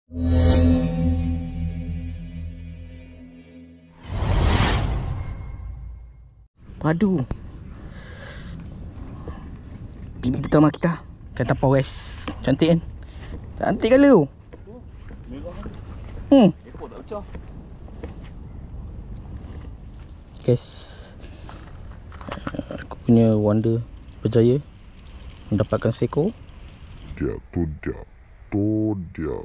Padu. Bibi pertama kita. Kan tapau guys. Cantik kan? Cantik kali tu. Ekor tak pecah. Guys, aku punya Wonder berjaya mendapatkan seekor. Tu dia.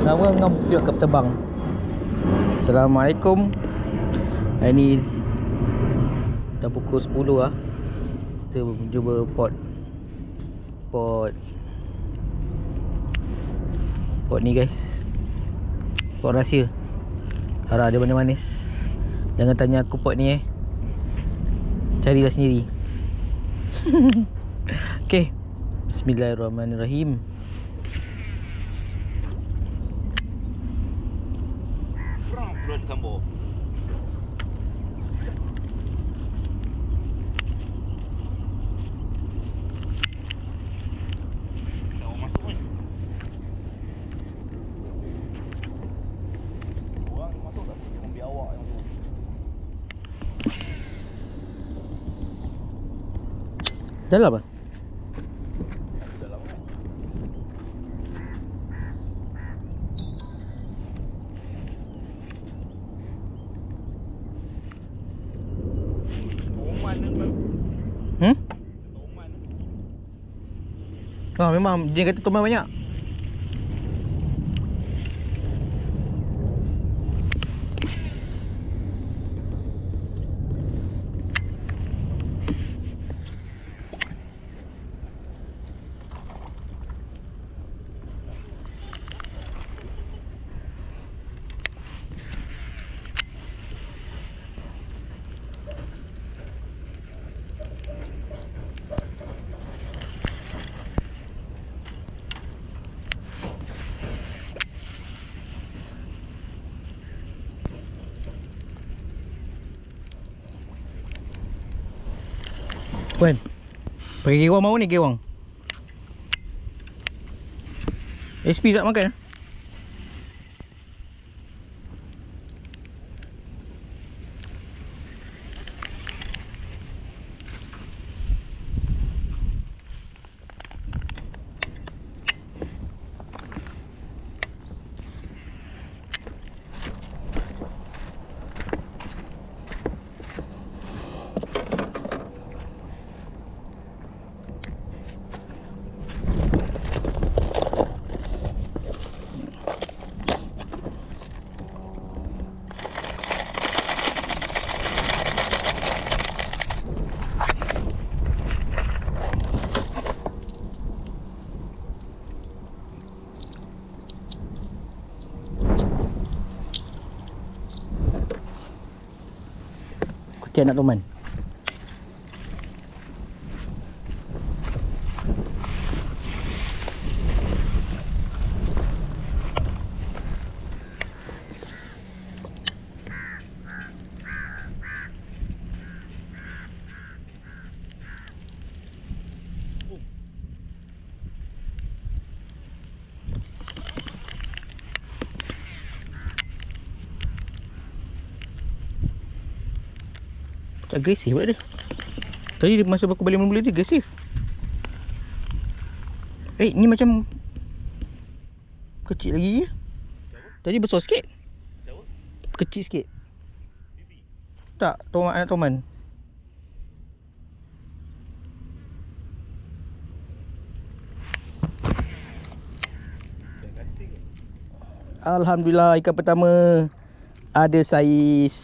Nama ngam pihak kap terbang. Assalamualaikum. Hari ni dah pukul 10 lah. Kita cuba pot ni guys. Pot rahsia. Harap ada manis-manis. Jangan tanya aku pot ni carilah sendiri. Okay, bismillahirrahmanirrahim. Perang disambung. Tak mau masuk pun. Orang masuk tak? Orang biar awak yang masuk. Dalam apa? Dalam kan? Memang dia kata toman banyak. Puan, pakai gewang mau ni gewang. SP tak makan? Kucing anak toman. Agresif pula dia. Tadi masa aku balik mula-mula dia agresif. Ni macam kecil lagi je. Tadi besar sikit. Kecil sikit. Tak, anak toman. Plastik. Alhamdulillah ikan pertama ada saiz.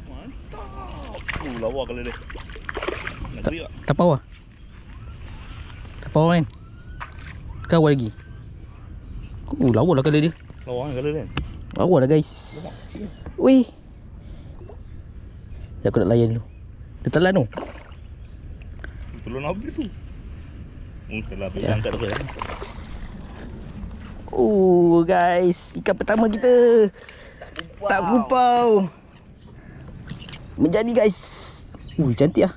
Mantap. Lawa kali dia. Nak beri tak? Tapau lah. Tapau kan. Kau lagi. Lawa lah kali dia. Lawa kan kali dia. Lawa lah guys. Wih. Ya, aku nak layan dulu. Dia telan tu. Telur habis tu. Kalau habis Ya. angkat tu kan. Guys, ikan pertama kita. Tak gupau. Menjadi guys. Cantik lah.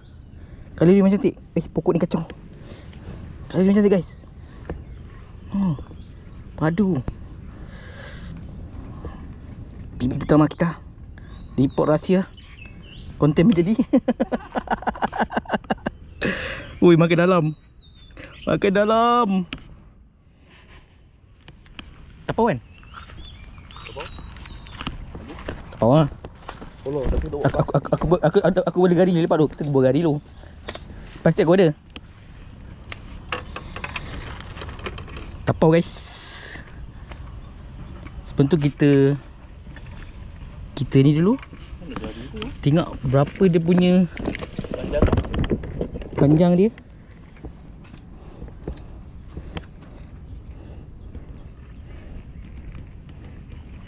Kali ni memang cantik. Pokok ni kacau. Kali ni cantik guys. Padu. Bibi pertama kita. Di pot rahsia. Konten menjadi. Makan dalam. Makan dalam. Tapau kan? Tapau lah. Tolong tapi tak Aku boleh gari lepas tu. Kita buat gari dulu. Plastik aku ada. Tapau guys. Sebelum tu kita ni dulu. Tengok berapa dia punya panjang dia.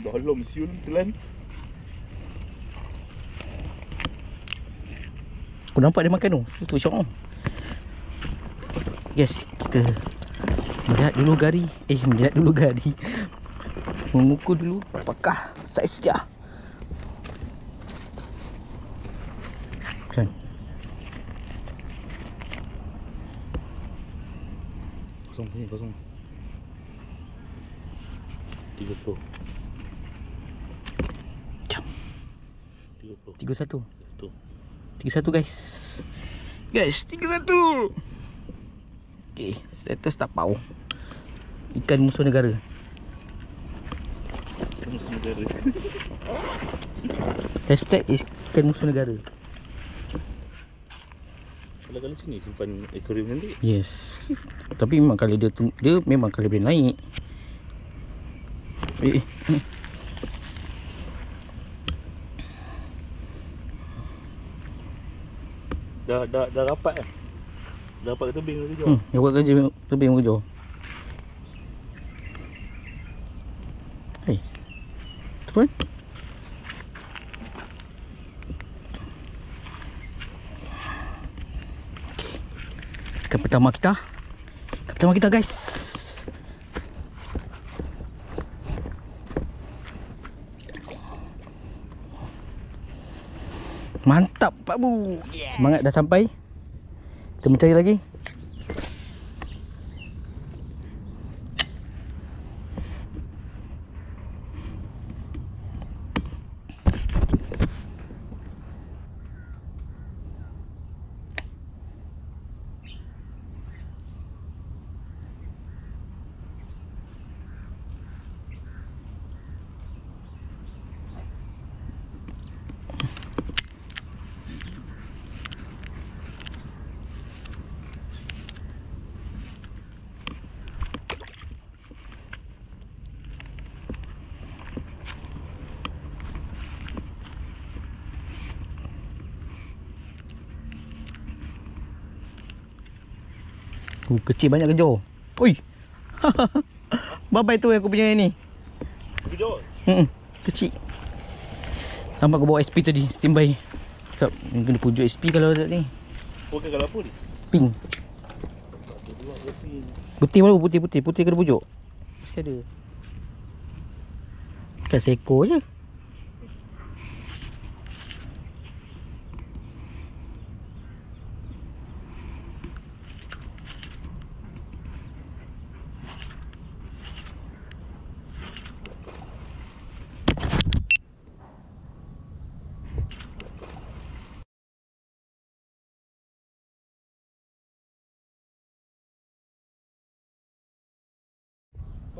Dalam siul telan. Aku nampak dia makan tu. Tu syok tu. Yes, kita melihat dulu gari. Melihat dulu gari. Mengukur dulu apakah saiz dia. Kan. Kosong sini, kosong. 30. Jam 30. 31. Tu. 31 guys. Guys, 31. Okey, status tapau. Ikan musuh negara. Ikan musuh negara. Hashtag ikan musuh negara. Kalau sini simpan akuarium nanti. Yes. Tapi memang kali dia memang kali boleh naik. Dah rapat kan? Dah rapat ke tebing ke jauh? Dia buat kerja tebing ke jauh. Tu kan? Ikan pertama kita. Ikan pertama kita guys. Mantap Pak Bu. Semangat dah sampai. Kita mencari lagi. Kecil banyak kejar. Oi. Babai tu aku punya ni. Kejar. Kecil. Nampak aku bawa SP tadi, standby. Cakap kena pujuk SP kalau ada ni. Okey kalau apa ni? Pink. Putih baru, putih kena pujuk. Mesti ada. Kan seekor je.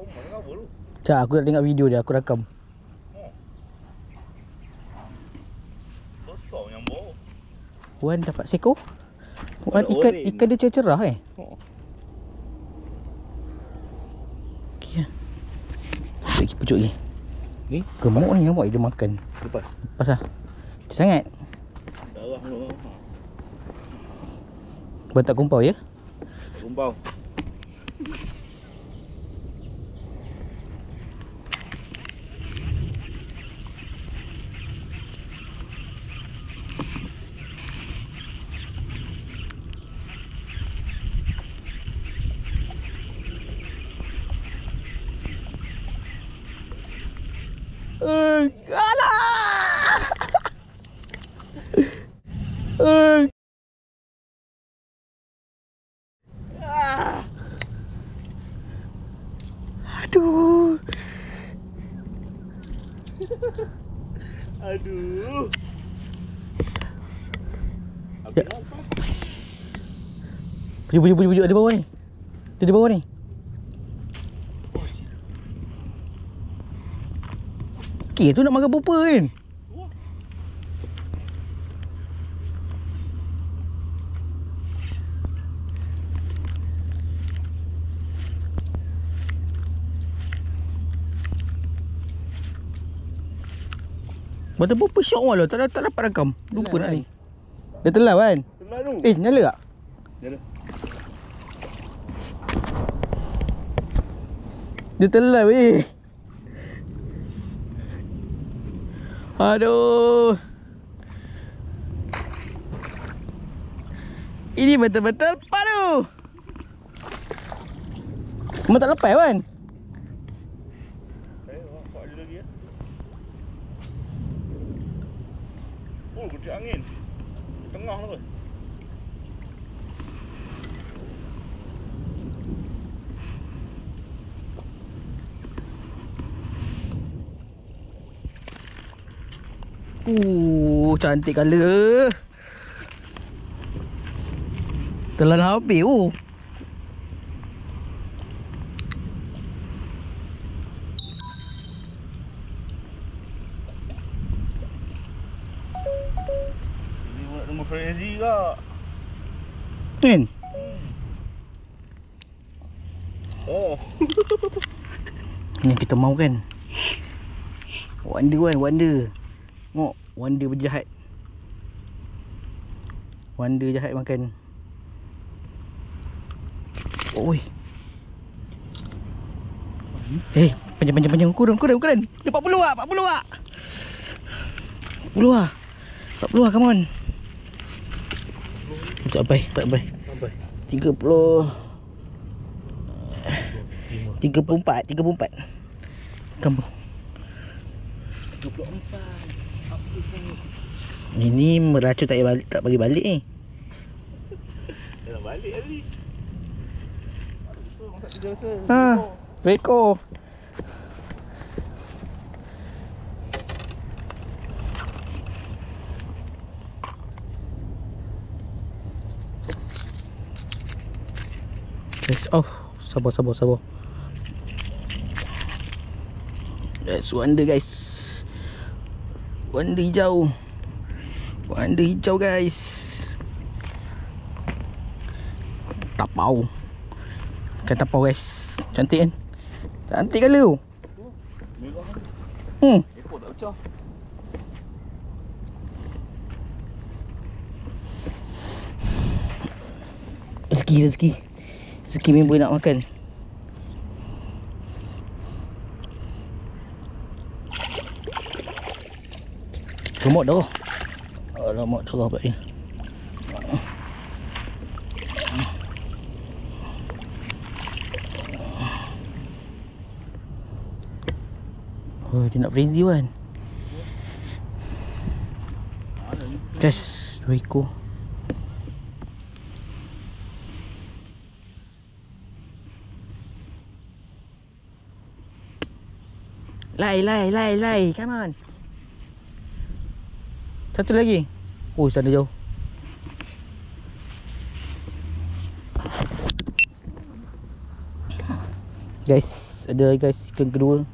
Kau mana apa lu? Cak, aku nak tengok video dia, aku rakam. Besar yang bawah. Wan dapat seekor. Ikan dia cerah eh. Oh. Okey. Lagi pucuk lagi. Ni Gemuk ni nampak dia makan. lepas. Lepas lah. Sangat. Darah lu. Bantak kumpau ya. Rumbau. Alah! Aduh. Aduh. Ya. Pujuk ada bawah ni. Dia di bawah ni. Okey tu nak makan berapa kan? Mata berapa syok malah tak dapat rakam. Lupa nak ni. Dia telau kan? Telah tu. Nyala tak? Nyala. Dia telau Aduh. Ini betul-betul padu. Memang tak lepas kan? Nampak dia lagi ya. Oh, kecil angin. Tengah tu. Cantik colour. Telan habis Ini buat nama crazy kak. Kan? Oh. Ni kita mau kan? Wonder kan, wonder. Tengok, wonder berjahat. Wonder jahat makan. Oi. Panjang. Kurun. Dia 40 ah, 40 ah. 40 ah. 40 ah, come on. Tak baik. 30 34 Kamu 34. Ini meracun tak bagi balik ni. Dia nak balik tadi. Rekor. Guys, sabar. That's wonder guys. Wonder hijau. Guys. Tapau. Ikan tapau guys. Cantik kan? Cantik kali tu. Merah. Ekor tak pecah. Rezeki member nak makan. Remot darah. Alamak, darah pula ni. Oh, dia nak frenzy kan. Guys, 2 ekor. Lai. Come on. Satu lagi. Oh, sana jauh. Guys, ada guys ikan kedua.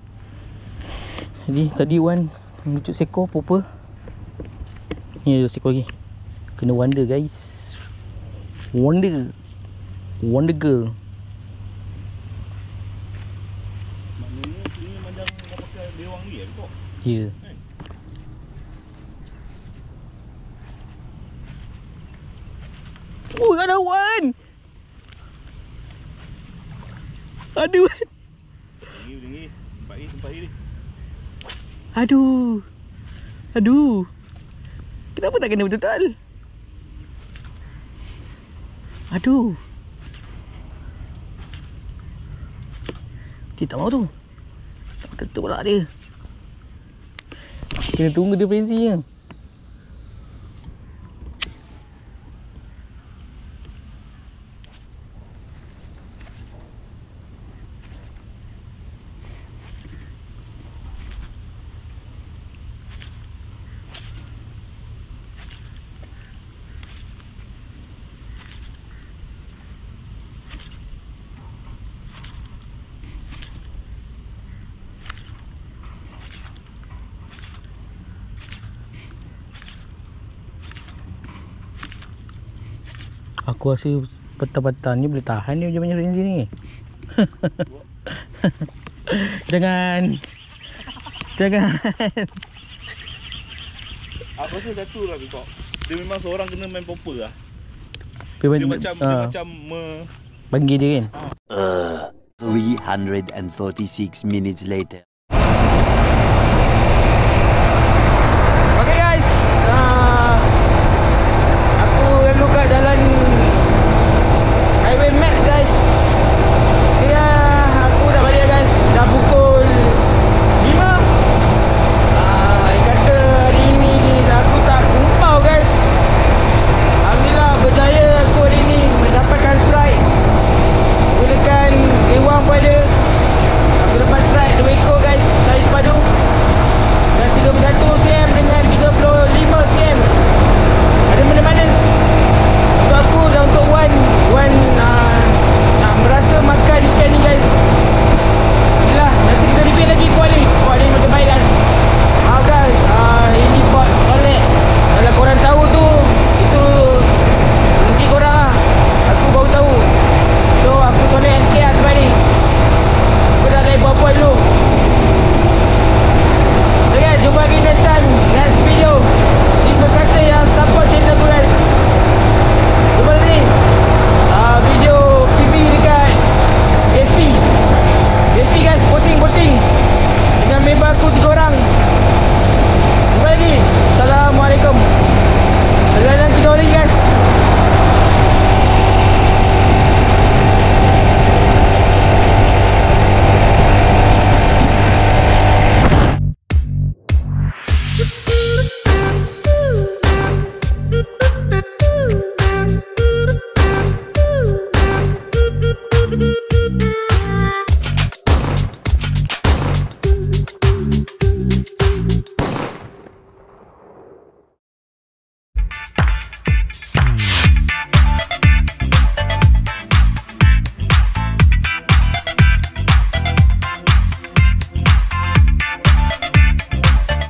Jadi tadi Wan lucut seekor popa. Ni ada seekor lagi. Kena wonder guys. Wonder Girl. Maknanya ni macam dah pakai bewang ni kok. Ya. Oh, ada wan. Aduh. Tinggi. Tempat ni. Aduh. Kenapa tak kena betul-betul? Aduh. Dia tak mau tu. Tak betul pula dia. Kena tunggu dia berhentinya. Aku rasa petang-petang ni boleh tahan ni macam-macam kat sini. Jangan. Aku rasa satu lah kok. Dia memang seorang kena main popper lah. Dia macam panggil dia kan. 346 minutes later.